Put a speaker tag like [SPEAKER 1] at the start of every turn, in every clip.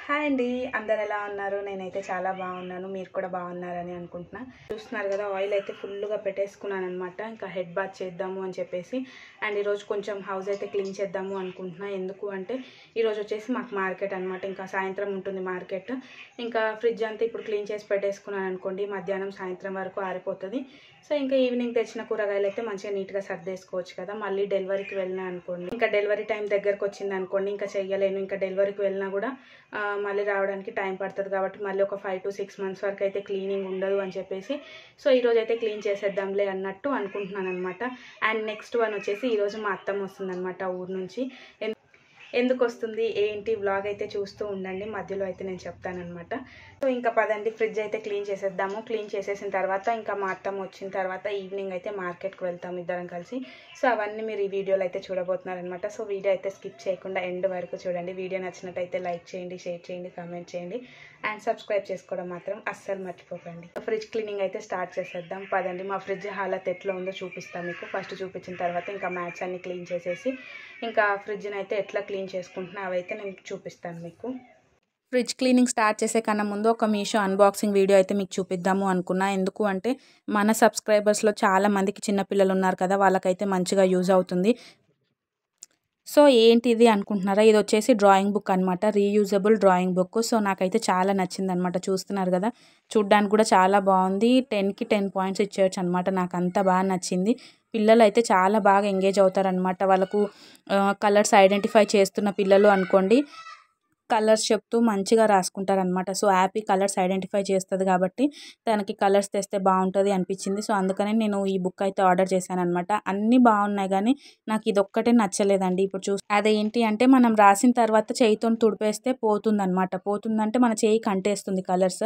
[SPEAKER 1] Hi అండి, అందరు ఎలా ఉన్నారు? నేనైతే చాలా బాగున్నాను. మీరు కూడా బాగున్నారని అనుకుంటున్నా. చూస్తున్నారు కదా, ఆయిల్ అయితే ఫుల్గా పెట్టేసుకున్నాను అనమాట. ఇంకా హెడ్ బాత్ చేద్దాము అని చెప్పేసి. అండ్ ఈరోజు కొంచెం హౌస్ అయితే క్లీన్ చేద్దాము అనుకుంటున్నా. ఎందుకు అంటే ఈరోజు వచ్చేసి మాకు మార్కెట్ అనమాట. ఇంకా సాయంత్రం ఉంటుంది మార్కెట్. ఇంకా ఫ్రిడ్జ్ అంతా ఇప్పుడు క్లీన్ చేసి పెట్టేసుకున్నాను అనుకోండి, మధ్యాహ్నం సాయంత్రం వరకు ఆరిపోతుంది. సో ఇంకా ఈవినింగ్ తెచ్చిన కూరగాయలు అయితే మంచిగా నీట్గా సర్దేసుకోవచ్చు కదా. మళ్ళీ డెలివరీకి వెళ్ళినా అనుకోండి, ఇంకా డెలివరీ టైం దగ్గరకు వచ్చింది అనుకోండి, ఇంకా చెయ్యలేను. ఇంకా డెలివరీకి వెళ్ళినా కూడా మళ్ళీ రావడానికి టైం పడుతుంది కాబట్టి మళ్ళీ ఒక 5 to 6 months వరకు అయితే క్లీనింగ్ ఉండదు అని చెప్పేసి సో ఈరోజు అయితే క్లీన్ చేసేద్దాంలే అన్నట్టు అనుకుంటున్నాను అనమాట. అండ్ నెక్స్ట్ వన్ వచ్చేసి ఈరోజు మా అత్తమ్మ వస్తుందన్నమాట ఊరు నుంచి. ఎందుకు వస్తుంది ఏంటి వ్లాగ్ అయితే చూస్తూ ఉండండి, మధ్యలో అయితే నేను చెప్తానమాట. సో ఇంకా పదండి, ఫ్రిడ్జ్ అయితే క్లీన్ చేసేద్దాము. క్లీన్ చేసేసిన తర్వాత ఇంకా మా అత్తమ్మ వచ్చిన తర్వాత ఈవినింగ్ అయితే మార్కెట్కి వెళ్తాము ఇద్దరం కలిసి. సో అవన్నీ మీరు ఈ వీడియోలో అయితే చూడబోతున్నారనమాట. సో వీడియో అయితే స్కిప్ చేయకుండా ఎండ్ వరకు చూడండి. వీడియో నచ్చినట్టయితే లైక్ చేయండి, షేర్ చేయండి, కామెంట్ చేయండి అండ్ సబ్స్క్రైబ్ చేసుకోవడం మాత్రం అస్సలు మర్చిపోకండి. ఫ్రిడ్జ్ క్లీనింగ్ అయితే స్టార్ట్ చేసేద్దాం పదండి. మా ఫ్రిడ్జ్ హాలత్ ఎట్లా ఉందో చూపిస్తాను మీకు. ఫస్ట్ చూపించిన తర్వాత ఇంకా మ్యాట్స్ అన్ని క్లీన్ చేసేసి ఇంకా ఫ్రిడ్జ్ని అయితే ఎట్లా క్లీన్ చేసుకుంటున్నా అవైతే నేను చూపిస్తాను మీకు. ఫ్రిడ్జ్ క్లీనింగ్ స్టార్ట్ చేసే కన్నా ముందు ఒక మీషో అన్బాక్సింగ్ వీడియో అయితే మీకు చూపిద్దాము అనుకున్నా. ఎందుకు అంటే మన సబ్స్క్రైబర్స్లో చాలా మందికి చిన్నపిల్లలు ఉన్నారు కదా, వాళ్ళకైతే మంచిగా యూజ్ అవుతుంది. సో ఏంటిది అనుకుంటున్నారా, ఇది వచ్చేసి డ్రాయింగ్ బుక్ అనమాట, రీయూజబుల్ డ్రాయింగ్ బుక్. సో నాకైతే చాలా నచ్చింది అనమాట. చూస్తున్నారు కదా, చూడ్డానికి కూడా చాలా బాగుంది. 10కి 10 పాయింట్స్ ఇచ్చేయచ్చు అనమాట. నాకు అంత బాగా నచ్చింది. పిల్లలు అయితే చాలా బాగా ఎంగేజ్ అవుతారనమాట. వాళ్ళకు కలర్స్ ఐడెంటిఫై చేస్తున్న పిల్లలు అనుకోండి, కలర్స్ చెప్తూ మంచిగా రాసుకుంటారనమాట. సో యాపీ కలర్స్ ఐడెంటిఫై చేస్తుంది కాబట్టి తనకి కలర్స్ తెస్తే బాగుంటుంది అనిపించింది. సో అందుకని నేను ఈ బుక్ అయితే ఆర్డర్ చేశాను అనమాట. అన్నీ బాగున్నాయి కానీ నాకు ఇది ఒక్కటే నచ్చలేదండి. ఇప్పుడు అదేంటి అంటే మనం రాసిన తర్వాత చేయితో తుడిపేస్తే పోతుందనమాట. పోతుందంటే మన చేయి కంటేస్తుంది కలర్స్.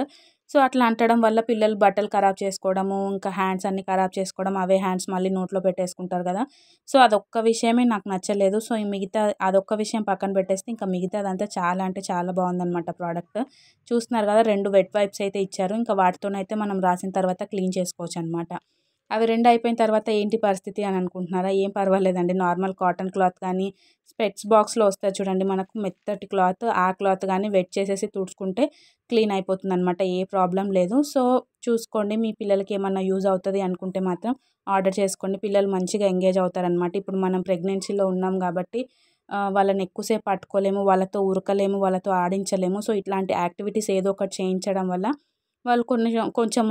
[SPEAKER 1] సో అట్లా అంటడం వల్ల పిల్లలు బట్టలు ఖరాబ్ చేసుకోవడము, ఇంకా హ్యాండ్స్ అన్ని ఖరాబ్ చేసుకోవడం, అవే హ్యాండ్స్ మళ్ళీ నోట్లో పెట్టేసుకుంటారు కదా. సో అదొక్క విషయమే నాకు నచ్చలేదు. సో ఈ మిగతా అదొక్క విషయం పక్కన పెట్టేస్తే ఇంకా మిగతాదంతా చాలా అంటే చాలా బాగుందన్నమాట ప్రోడక్ట్. చూస్తున్నారు కదా, 2 వెట్ వైప్స్ అయితే ఇచ్చారు. ఇంకా వాటితోనైతే మనం రాసిన తర్వాత క్లీన్ చేసుకోవచ్చు అనమాట. అవి 2 అయిపోయిన తర్వాత ఏంటి పరిస్థితి అని అనుకుంటున్నారా, ఏం పర్వాలేదండి. నార్మల్ కాటన్ క్లాత్ కానీ స్పెట్స్ బాక్స్లో వస్తుంది చూడండి మనకు మెత్తటి క్లాత్, ఆ క్లాత్ కానీ వెట్ చేసేసి తుడుచుకుంటే క్లీన్ అయిపోతుంది అనమాట. ఏ ప్రాబ్లం లేదు. సో చూసుకోండి, మీ పిల్లలకి ఏమన్నా యూజ్ అవుతుంది అనుకుంటే మాత్రం ఆర్డర్ చేసుకోండి. పిల్లలు మంచిగా ఎంగేజ్ అవుతారనమాట. ఇప్పుడు మనం ప్రెగ్నెన్సీలో ఉన్నాం కాబట్టి వాళ్ళని ఎక్కువసేపు పట్టుకోలేము, వాళ్ళతో ఉరకలేము, వాళ్ళతో ఆడించలేము. సో ఇట్లాంటి యాక్టివిటీస్ ఏదో ఒకటి చేయించడం వల్ల వాళ్ళు కొంచెం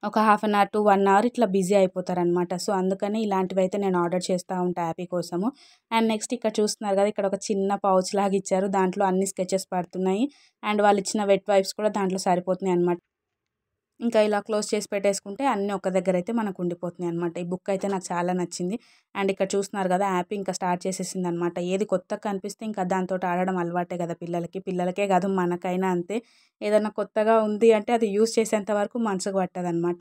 [SPEAKER 1] ఒక half an hour to 1 hour ఇట్లా బిజీ అయిపోతారనమాట. సో అందుకని ఇలాంటివి అయితే నేను ఆర్డర్ చేస్తూ ఉంటాను యాపీ కోసము. అండ్ నెక్స్ట్ ఇక్కడ చూస్తున్నారు కదా, ఇక్కడ ఒక చిన్న పౌచ్ లాగా ఇచ్చారు. దాంట్లో అన్ని స్కెచెస్ పడుతున్నాయి. అండ్ వాళ్ళు ఇచ్చిన వెట్ వైప్స్ కూడా దాంట్లో సరిపోతున్నాయి అనమాట. ఇంకా ఇలా క్లోజ్ చేసి పెట్టేసుకుంటే అన్నీ ఒక దగ్గర అయితే మనకు ఉండిపోతున్నాయి అనమాట. ఈ బుక్ అయితే నాకు చాలా నచ్చింది. అండ్ ఇక్కడ చూస్తున్నారు కదా, యాప్ ఇంకా స్టార్ట్ చేసేసింది అనమాట. ఏది కొత్తగా కనిపిస్తే ఇంకా దాంతో ఆడడం అలవాటే కదా పిల్లలకే కాదు మనకైనా అంతే. ఏదైనా కొత్తగా ఉంది అంటే అది యూజ్ చేసేంత వరకు మనసుకు పట్టదనమాట.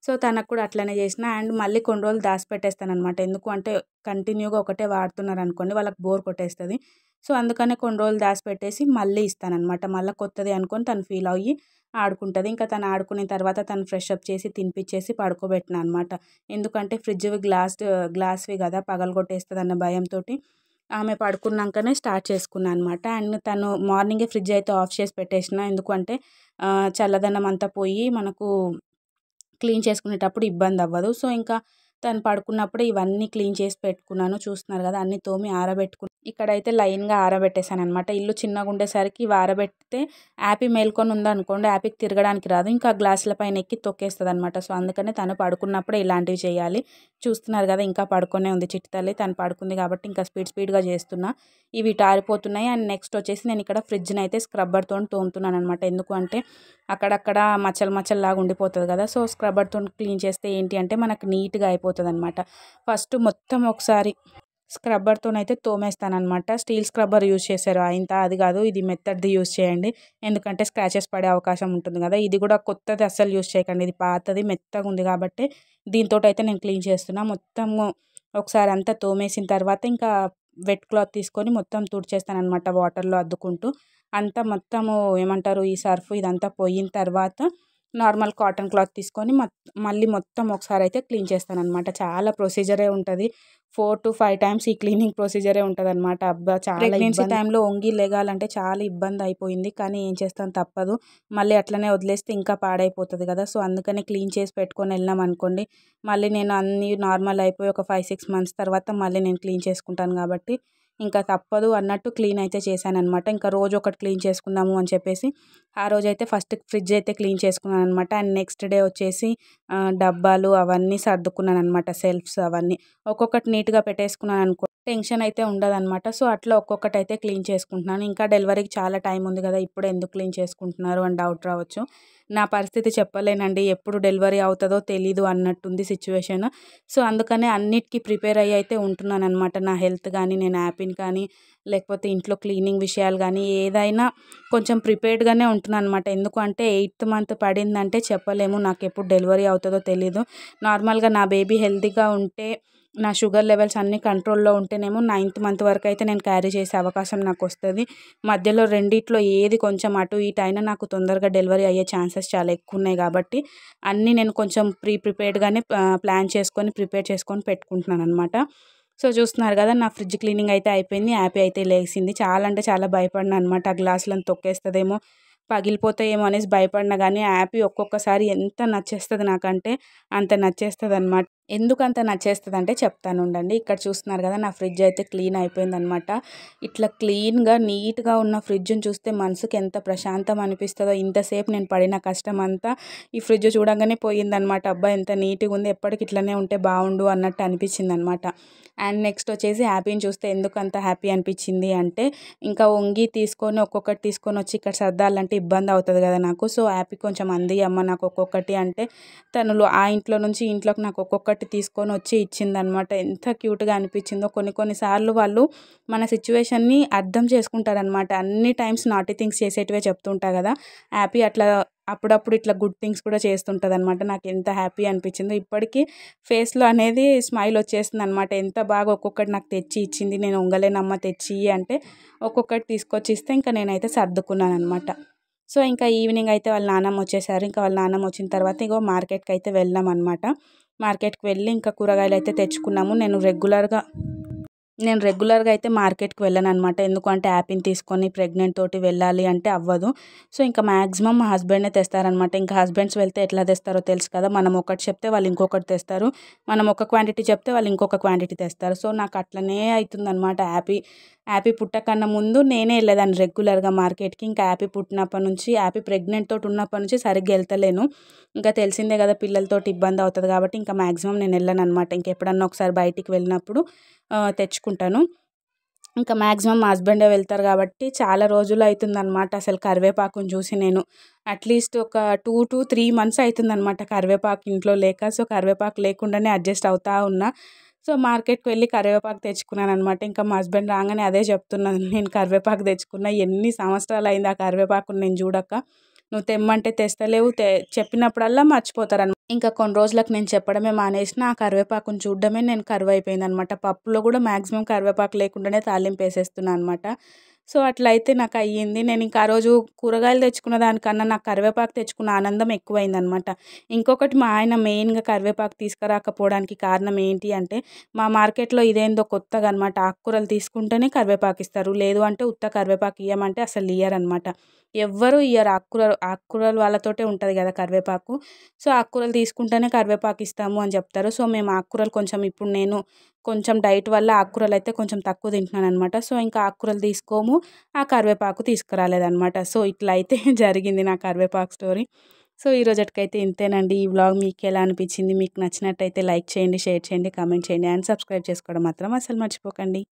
[SPEAKER 1] సో తనకు కూడా అట్లనే చేసిన. అండ్ మళ్ళీ కొన్ని రోజులు దాచిపెట్టేస్తానమాట. ఎందుకు అంటే కంటిన్యూగా ఒకటే వాడుతున్నారు అనుకోండి, వాళ్ళకి బోర్ కొట్టేస్తుంది. సో అందుకనే కొన్ని రోజులు దాచిపెట్టేసి మళ్ళీ ఇస్తానమాట. మళ్ళీ కొత్తది అనుకొని తను ఫీల్ అయ్యి ఆడుకుంటుంది. ఇంకా తను ఆడుకున్న తర్వాత తను ఫ్రెష్ అప్ చేసి తినిపించేసి పడుకోబెట్టిన అనమాట. ఎందుకంటే ఫ్రిడ్జ్వి గ్లాస్వి కదా, పగలగొట్టేస్తుంది అన్న భయంతో ఆమె పడుకున్నాకనే స్టార్ట్ చేసుకున్నాను అనమాట. అండ్ తను మార్నింగే ఫ్రిడ్జ్ అయితే ఆఫ్ చేసి పెట్టేసిన. ఎందుకంటే చల్లదనం అంతా పోయి మనకు క్లీన్ చేసుకునేటప్పుడు ఇబ్బంది అవ్వదు. సో ఇంకా తను పడుకున్నప్పుడు ఇవన్నీ క్లీన్ చేసి పెట్టుకున్నాను. చూస్తున్నారు కదా, అన్నీ తోమి ఆరబెట్టుకున్నాను. ఇక్కడైతే లైన్గా ఆరబెట్టేశాను అనమాట. ఇల్లు చిన్నగా ఉండేసరికి ఇవి ఆరబెడితే యాపీ మేల్కొని ఉందనుకోండి, యాపీకి తిరగడానికి రాదు, ఇంకా గ్లాసుల పైన ఎక్కి తొక్కేస్తుంది అనమాట. సో అందుకనే తను పడుకున్నప్పుడే ఇలాంటివి చేయాలి. చూస్తున్నారు కదా, ఇంకా పడుకునే ఉంది చిట్టి తల్లి. తను పడుకుంది కాబట్టి ఇంకా స్పీడ్గా చేస్తున్నా. ఇవి ఆరిపోతున్నాయి. అండ్ నెక్స్ట్ వచ్చేసి నేను ఇక్కడ ఫ్రిడ్జ్ని అయితే స్క్రబ్బర్తో తోముతున్నాను అనమాట. ఎందుకు అంటే అక్కడక్కడ మచ్చలు లాగా ఉండిపోతుంది కదా. సో స్క్రబ్బర్తో క్లీన్ చేస్తే ఏంటి అంటే మనకు నీట్గా అయిపోతుంది అనమాట. ఫస్ట్ మొత్తం ఒకసారి స్క్రబ్బర్తోనైతే తోమేస్తానమాట. స్టీల్ స్క్రబ్బర్ యూజ్ చేశారు ఇంత, అది కాదు, ఇది మెత్తడిది యూజ్ చేయండి. ఎందుకంటే స్క్రాచెస్ పడే అవకాశం ఉంటుంది కదా. ఇది కూడా కొత్తది అస్సలు యూజ్ చేయకండి, ఇది పాతది మెత్తగా ఉంది కాబట్టి దీంతో అయితే నేను క్లీన్ చేస్తున్నా. మొత్తము ఒకసారి అంతా తోమేసిన తర్వాత ఇంకా వెట్ క్లాత్ తీసుకొని మొత్తం తుడిచేస్తానమాట వాటర్లో అద్దుకుంటూ. అంతా మొత్తము ఏమంటారు ఈ సర్ఫ్ ఇదంతా పోయిన తర్వాత నార్మల్ కాటన్ క్లాత్ తీసుకొని మళ్ళీ మొత్తం ఒకసారి అయితే క్లీన్ చేస్తానన్నమాట. చాలా ప్రొసీజరే ఉంటుంది. 4 to 5 టైమ్స్ ఈ క్లీనింగ్ ప్రొసీజరే ఉంటదనమాట. అబ్బా! చాలా ప్రెగ్నెన్సీ టైంలో వంగి లెగాలంటే చాలా ఇబ్బంది అయిపోయింది. కానీ ఏం చేస్తాం తప్పదు. మళ్ళీ అట్లనే వదిలేస్తే ఇంకా పాడైపోతది కదా! సో, అందుకని క్లీన్ చేసి పెట్టుకొని వెళ్ళామనుకోండి, మళ్ళీ నేను అన్నీ నార్మల్ అయిపోయి ఒక 5, 6 మంత్స్ తర్వాత మళ్ళీ నేను క్లీన్ చేసుకుంటాను కాబట్టి ఇంకా తప్పదు అన్నట్టు క్లీన్ అయితే చేశాననమాట. ఇంకా రోజు ఒకటి క్లీన్ చేసుకుందాము అని చెప్పేసి ఆ రోజైతే ఫస్ట్ ఫ్రిడ్జ్ అయితే క్లీన్ చేసుకున్నాననమాట. అండ్ నెక్స్ట్ డే వచ్చేసి డబ్బాలు అవన్నీ సర్దుకున్నాననమాట. సెల్ఫ్స్ అవన్నీ ఒక్కొక్కటి నీట్‌గా పెట్టేసుకున్నాననుకో టెన్షన్ అయితే ఉండదనమాట. సో, అట్లా ఒక్కొక్కటి అయితే క్లీన్ చేసుకుంటున్నాను. ఇంకా డెలివరీకి చాలా టైం ఉంది కదా! ఇప్పుడే ఎందుకు క్లీన్ చేసుకుంటున్నారు అని డౌట్ రావచ్చు. నా పరిస్థితి చెప్పలేనండి. ఎప్పుడు డెలివరీ అవుతదో తెలీదు అన్నట్టుంది సిచ్యువేషన్. సో, అందుకనే అన్నిటికి ప్రిపేర్ అయ్యి అయితే ఉంటున్నాననమాట. నా హెల్త్ కానీ, నేను హ్యాపీని కానీ, లేకపోతే ఇంట్లో క్లీనింగ్ విషయాలు కానీ ఏదైనా కొంచెం ప్రిపేర్డ్‌గానే ఉంటున్నాననమాట. ఎందుకు అంటే 8th మంత్ పడిందంటే చెప్పలేము. నాకెప్పుడు డెలివరీ అవుతదో తెలీదు. నార్మల్‌గా నా బేబీ హెల్తీగా ఉంటే, నా షుగర్ లెవెల్స్ అన్నీ కంట్రోల్‌లో ఉంటేనేమో 9th మంత్ వరకైతే నేను క్యారీ చేసే అవకాశం నాకొస్తది. మధ్యలో రెండిట్లో ఏది కొంచెం అటు ఇటు అయినా నాకు తొందరగా డెలివరీ అయ్యే ఛాన్సెస్ చాలా ఎక్కువున్నాయి కాబట్టి అన్నీ నేను కొంచెం ప్రిపేర్డ్‌గానే ప్లాన్ చేసుకొని, ప్రిపేర్ చేసుకొని పెట్టుకుంటున్నాననమాట. సో, చూస్తున్నారు కదా! నా ఫ్రిడ్జ్ క్లీనింగ్ అయితే అయిపోయింది. యాపీ అయితే లేసింది. చాలా అంటే చాలా భయపడినా అనమాట. ఆ గ్లాసులను తొక్కేస్తదేమో, పగిలిపోతాయేమో అనేసి భయపడినా గానీ యాపీ ఒక్కొక్కసారి ఎంత నచ్చేస్తది నాకంటే అంత నచ్చేస్తదనమాట. ఎందుకంత నచ్చేస్తదంటే చెప్తానుండండి. ఇక్కడ చూస్తున్నారు కదా! నా ఫ్రిడ్జ్ అయితే క్లీన్ అయిపోయిందనమాట. ఇట్లా క్లీన్‌గా, నీట్‌గా ఉన్న ఫ్రిడ్జ్‌ని చూస్తే మనసుకి ఎంత ప్రశాంతం అనిపిస్తదో, ఇంతసేపు నేను పడిన కష్టమంతా ఈ ఫ్రిడ్జ్ చూడంగానే పోయిందనమాట. అబ్బా! ఎంత నీట్‌గుంది, ఎప్పటికి ఇట్లనే ఉంటే బావుండు అన్నట్టు అనిపించిందనమాట. అండ్ నెక్స్ట్ వచ్చేసి యాపీని చూస్తే ఎందుకంత హ్యాపీ అనిపించింది అంటే, ఇంకా వంగి తీసుకొని ఒక్కొక్కటి తీసుకొనొచ్చి ఇక్కడ సర్దాలంటే ఇబ్బంది అవుతది కదా నాకు. సో, యాపీ కొంచెం అందియమ్మ నాకు ఒక్కొక్కటి అంటే, తను ఆ ఇంట్లో నుంచి ఇంట్లోకి నాకు ఒక్కొక్కటి తీసుకొనొచ్చి ఇచ్చిందనమాట. ఎంత క్యూట్‌గా అనిపించిందో. కొన్ని కొన్ని సార్లు వాళ్ళు మన సిచ్యువేషన్‌ని అర్థం చేసుకుంటారనమాట. అన్ని టైమ్స్ నాటీ థింగ్స్ చేసేటివే చెప్తుంటా కదా! యాపీ అట్లా అప్పుడప్పుడు ఇట్లా గుడ్ థింగ్స్ కూడా చేస్తుంటదనమాట. నాకెంత హ్యాపీ అనిపించిందో. ఇప్పటికీ ఫేస్‌లో అనేది స్మైల్ వచ్చేస్తుందనమాట. ఎంత బాగా ఒక్కొక్కటి నాకు తెచ్చి ఇచ్చింది. నేను వంగలేనమ్మా తెచ్చియ్యి అంటే ఒక్కొక్కటి తీసుకొచ్చి ఇస్తే ఇంకా నేనైతే సర్దుకున్నాననమాట. సో, ఇంకా ఈవినింగ్ అయితే వాళ్ళ నాన్నమ్మ వచ్చేసారు. ఇంకా వాళ్ళ నాన్నమ్మ వచ్చిన తర్వాత ఇగో మార్కెట్‌కి అయితే వెళ్ళామనమాట. మార్కెట్‌కి వెళ్ళి ఇంకా కూరగాయలు అయితే తెచ్చుకున్నాము. నేను రెగ్యులర్‌గా అయితే మార్కెట్‌కి వెళ్ళననమాట. ఎందుకంటే యాపీని తీసుకొని ప్రెగ్నెంట్ తోటి వెళ్ళాలి అంటే అవ్వదు. సో, ఇంకా మాక్సిమం మా హస్బెండే తెస్తారనమాట. ఇంకా హస్బెండ్స్ వెళ్తే ఎట్లా తెస్తారో తెలుసు కదా! మనం ఒకటి చెప్తే వాళ్ళు ఇంకొకటి తెస్తారు. మనం ఒక క్వాంటిటీ చెప్తే వాళ్ళు ఇంకొక క్వాంటిటీ తెస్తారు. సో, నాకు అట్లనే అయితుందనమాట. యాపీ పుట్టకన్నా ముందు నేనే వెళ్ళేదాన్ని రెగ్యులర్‌గా మార్కెట్‌కి. ఇంకా యాపీ పుట్టినప్పటి నుంచి, యాపీ ప్రెగ్నెంట్ తోటి ఉన్నప్పటి నుంచి సరిగ్గా వెళ్తలేను. ఇంకా తెలిసిందే కదా! పిల్లలతోటి ఇబ్బంది అవుతది కాబట్టి ఇంకా మాక్సిమం నేను వెళ్ళననమాట. ఇంకెప్పుడన్నా ఒకసారి బయటికి వెళ్ళినప్పుడు తెచ్చుకుంటాను. ఇంకా మాక్సిమం మా హస్బెండే వెళ్తారు కాబట్టి చాలా రోజులు అయితుందనమాట అసలు కరివేపాకుని చూసి నేను. అట్‌లీస్ట్ ఒక 2-3 మంత్స్ అయితుందనమాట కరివేపాకు ఇంట్లో లేక. సో, కరివేపాకు లేకుండానే అడ్జస్ట్ అవుతా ఉన్నా. సో, మార్కెట్‌కి వెళ్ళి కరివేపాకు తెచ్చుకున్నాననమాట. ఇంకా మా హస్బెండ్ రాగానే అదే చెప్తున్నాను. నేను కరివేపాకు తెచ్చుకున్నా. ఎన్ని సంవత్సరాలయింది ఆ కరివేపాకుని నేను చూడక. నువ్వు తెమ్మంటే తెస్తలేవు. చెప్పినప్పుడల్లా మర్చిపోతారనమాట. ఇంకా కొన్ని రోజులకు నేను చెప్పడమే మానేసిన. ఆ కరివేపాకుని చూడడమే నేను కరువైపోయిందనమాట. పప్పులో కూడా మాక్సిమం కరివేపాకు లేకుండానే తాలింపేసేస్తున్నా అనమాట. సో, అట్లా అయితే నాకయ్యింది. నేనింక ఆ రోజు కూరగాయలు తెచ్చుకున్న దానికన్నా నాకు కరివేపాకు తెచ్చుకున్న ఆనందం ఎక్కువైందనమాట. ఇంకొకటి మా ఆయన మెయిన్‌గా కరివేపాకు తీసుకురాకపోవడానికి కారణం ఏంటి అంటే, మా మార్కెట్‌లో ఇదేందో కొత్తగా అనమాట. ఆకుకూరలు తీసుకుంటేనే కరివేపాకిస్తారు. లేదు అంటే ఉత్త కరివేపాకు ఇయ్యమంటే అసలు ఇయ్యరనమాట. ఎవ్వరు ఇయ్యరు. ఆకుకూరలు వాళ్ళతోటే ఉంటది కదా కరివేపాకు. సో, ఆకుకూరలు తీసుకుంటేనే కరివేపాకు ఇస్తాము అని చెప్తారు. సో, మేము ఆకుకూరలు కొంచెం ఇప్పుడు నేను కొంచెం డైట్ వల్ల ఆకుకూరలైతే కొంచెం తక్కువ తింటున్నాననమాట. సో, ఇంకా ఆకుకూరలు తీసుకోము. ఆ కరివేపాకు తీసుకురాలేదనమాట. సో, ఇట్లా అయితే జరిగింది నా కరివేపాకు స్టోరీ. సో, ఈరోజుటికైతే ఇంతేనండి. ఈ వ్లాగ్ మీకెలా అనిపించింది? మీకు నచ్చినట్టయితే లైక్ చేయండి, షేర్ చేయండి, కామెంట్ చేయండి అండ్ సబ్స్క్రైబ్ చేసుకోవడం మాత్రం అస్సలు మర్చిపోకండి.